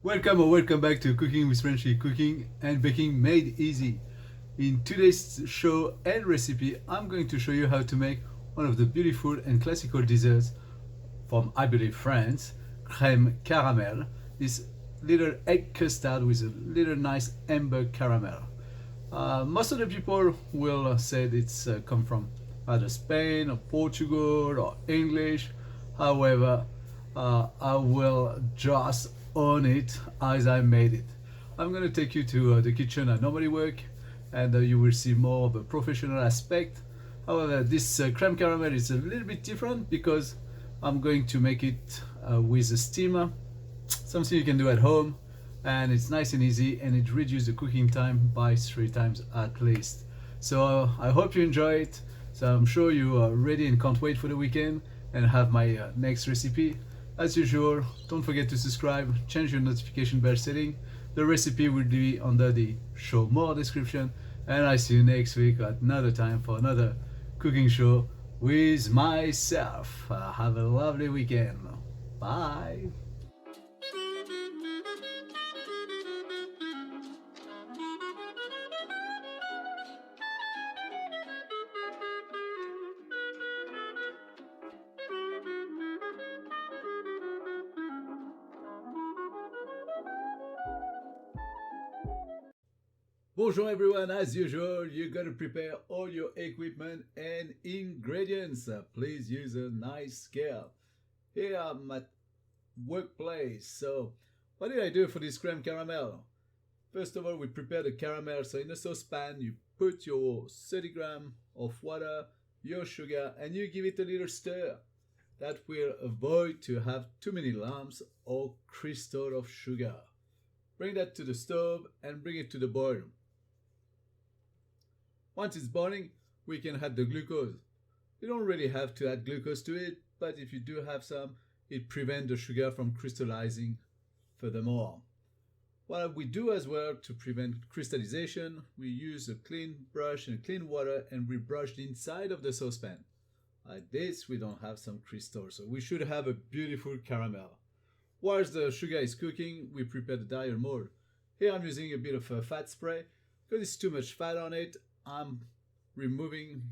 Welcome or welcome back to Cooking with Frenchy, cooking and baking made easy. In today's show and recipe, I'm going to show you how to make one of the beautiful and classical desserts from, I believe, France, Crème Caramel, this little egg custard with a little nice amber caramel. Most of the people will say it's come from either Spain or Portugal or English. However, I will just own it as I made it. I'm gonna take you to the kitchen I normally work, and you will see more of a professional aspect. However, this creme caramel is a little bit different because I'm going to make it with a steamer, something you can do at home, and it's nice and easy, and it reduces the cooking time by 3 times at least. So I hope you enjoy it. So I'm sure you are ready and can't wait for the weekend and have my next recipe. As usual, don't forget to subscribe, change your notification bell setting. The recipe will be under the show more description, and I see you next week at another time for another cooking show with myself. Have a lovely weekend. Bye. Bonjour everyone, as usual, you're gonna prepare all your equipment and ingredients. Please use a nice scale. Here I'm at workplace. So what did I do for this creme caramel? First of all, we prepare the caramel. So in a saucepan, you put your 30 grams of water, your sugar, and you give it a little stir. That will avoid to have too many lumps or crystal of sugar. Bring that to the stove and bring it to the boil. Once it's boiling, we can add the glucose. You don't really have to add glucose to it, but if you do have some, it prevents the sugar from crystallizing furthermore. What we do as well to prevent crystallization, we use a clean brush and clean water, and we brush the inside of the saucepan. Like this, we don't have some crystals, so we should have a beautiful caramel. Whilst the sugar is cooking, we prepare the dial mold. Here I'm using a bit of a fat spray. Because it's too much fat on it, I'm removing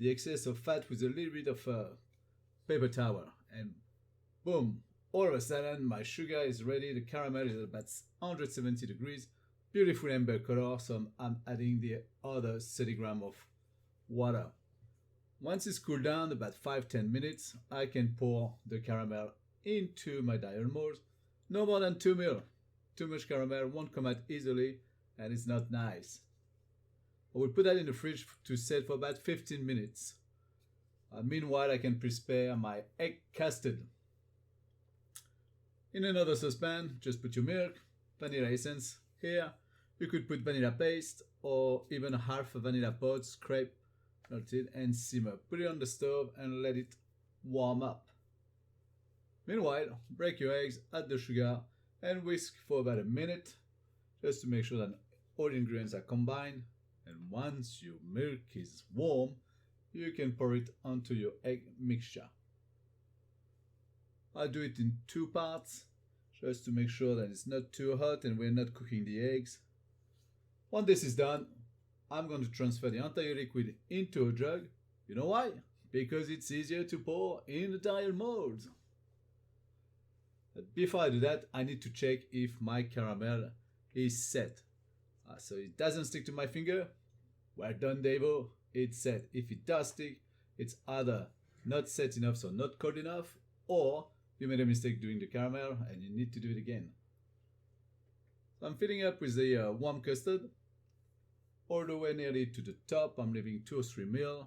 the excess of fat with a little bit of a paper towel, and boom, all of a sudden my sugar is ready. The caramel is about 170 degrees, beautiful amber color. So I'm adding the other 30 grams of water. Once it's cooled down, about 5-10 minutes, I can pour the caramel into my dial mold. No more than 2 ml. Too much caramel won't come out easily, and it's not nice. I will put that in the fridge to set for about 15 minutes. Meanwhile, I can prepare my egg custard. In another saucepan, just put your milk, vanilla essence. Here, you could put vanilla paste or even half a vanilla pod, scrape, melt it, and simmer. Put it on the stove and let it warm up. Meanwhile, break your eggs, add the sugar, and whisk for about a minute, just to make sure that all the ingredients are combined. And once your milk is warm, you can pour it onto your egg mixture. I'll do it in 2 parts, just to make sure that it's not too hot and we're not cooking the eggs. Once this is done, I'm going to transfer the entire liquid into a jug. You know why? Because it's easier to pour in the dial mold. But before I do that, I need to check if my caramel is set. So it doesn't stick to my finger. Well done, Davo. It's set. If it does stick, it's either not set enough, so not cold enough, or you made a mistake doing the caramel and you need to do it again. So I'm filling up with the warm custard all the way nearly to the top. I'm leaving 2 or 3 ml,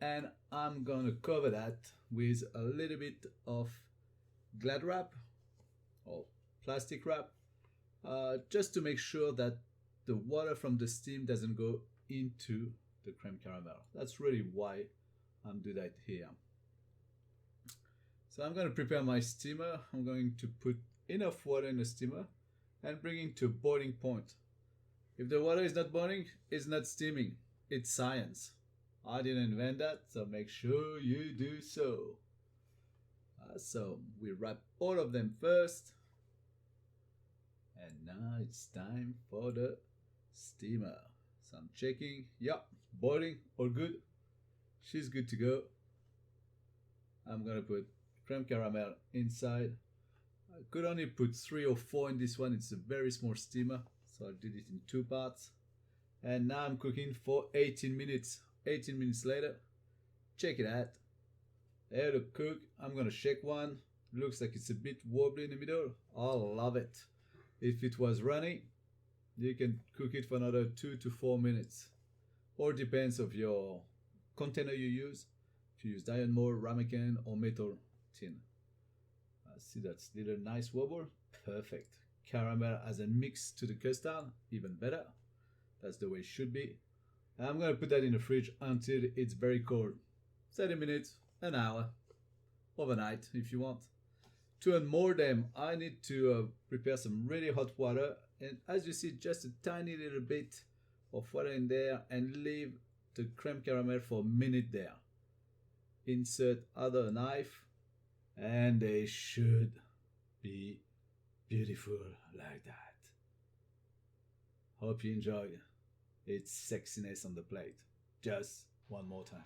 and I'm gonna cover that with a little bit of Glad wrap or plastic wrap, just to make sure that the water from the steam doesn't go into the creme caramel. That's really why I'm doing that here. So I'm going to prepare my steamer. I'm going to put enough water in the steamer and bring it to boiling point. If the water is not boiling, it's not steaming. It's science. I didn't invent that, so make sure you do so. So we wrap all of them first. And now it's time for the steamer. So I'm checking. Yeah, boiling, all good. She's good to go. I'm gonna put creme caramel inside. I could only put 3 or 4 in this one. It's a very small steamer, so I did it in 2 parts. And now I'm cooking for 18 minutes. 18 minutes later, check it out. There to cook. I'm gonna shake one. Looks like it's a bit wobbly in the middle. I love it. If it was runny, you can cook it for another 2 to 4 minutes. Or depends of your container you use. If you use iron mold, ramekin, or metal tin. See that little nice wobble? Perfect. Caramel as a mix to the custard, even better. That's the way it should be. I'm gonna put that in the fridge until it's very cold. 30 minutes, an hour, overnight if you want. To unmold them, I need to prepare some really hot water, and as you see, just a tiny little bit of water in there, and leave the creme caramel for a minute there. Insert other knife, and they should be beautiful like that. Hope you enjoy its sexiness on the plate. Just one more time.